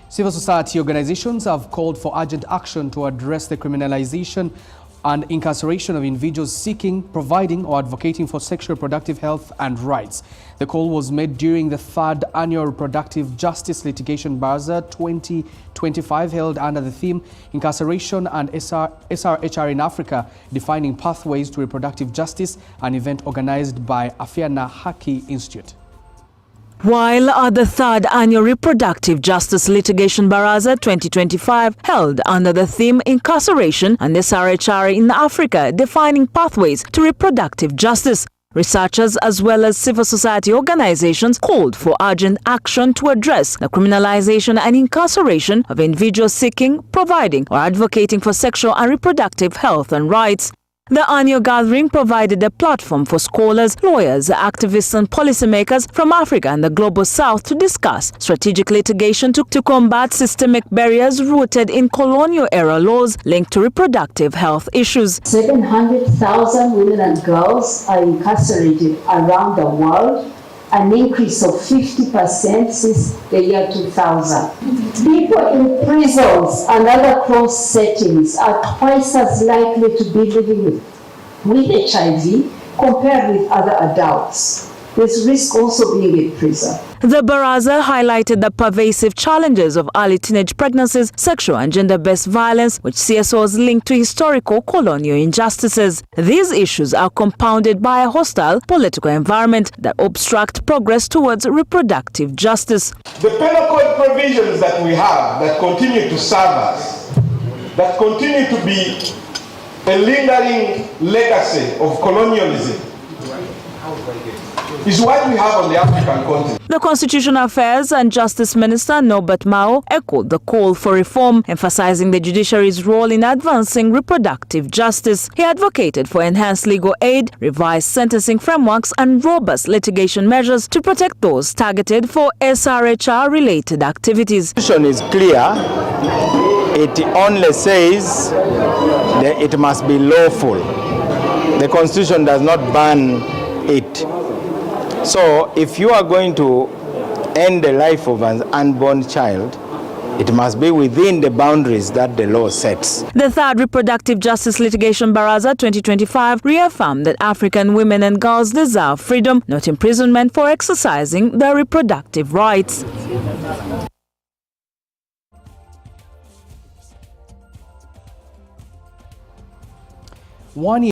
Civil society organizations have called for urgent action to address the criminalization and incarceration of individuals seeking, providing or advocating for sexual reproductive health and rights. The call was made during the 3rd Annual Reproductive Justice Litigation Baraza 2025 held under the theme Incarceration and SRHR in Africa, Defining Pathways to Reproductive Justice, an event organized by Ahaki Institute. While at the 3rd Annual Reproductive Justice Litigation Baraza 2025 held under the theme Incarceration and SRHR in Africa, Defining Pathways to Reproductive Justice, researchers as well as civil society organizations called for urgent action to address the criminalization and incarceration of individuals seeking, providing or advocating for sexual and reproductive health and rights. The annual gathering provided a platform for scholars, lawyers, activists and policymakers from Africa and the Global South to discuss strategic litigation to combat systemic barriers rooted in colonial-era laws linked to reproductive health issues. 700,000 women and girls are incarcerated around the world, an increase of 50% since the year 2000. People in prisons and other closed settings are twice as likely to be living with HIV compared with other adults. There's risk also being in prison. The Baraza highlighted the pervasive challenges of early teenage pregnancies, sexual and gender-based violence, which CSOs link to historical colonial injustices. These issues are compounded by a hostile political environment that obstruct progress towards reproductive justice. The penal code provisions that we have that continue to serve us, that continue to be a lingering legacy of colonialism, is what we have on the African continent. The Constitutional Affairs and Justice Minister Norbert Mao echoed the call for reform, emphasizing the judiciary's role in advancing reproductive justice. He advocated for enhanced legal aid, revised sentencing frameworks and robust litigation measures to protect those targeted for SRHR-related activities. The Constitution is clear. It only says that it must be lawful. The Constitution does not ban it. So if you are going to end the life of an unborn child, it must be within the boundaries that the law sets. The 3rd Reproductive Justice Litigation Baraza 2025 reaffirmed that African women and girls deserve freedom, not imprisonment, for exercising their reproductive rights.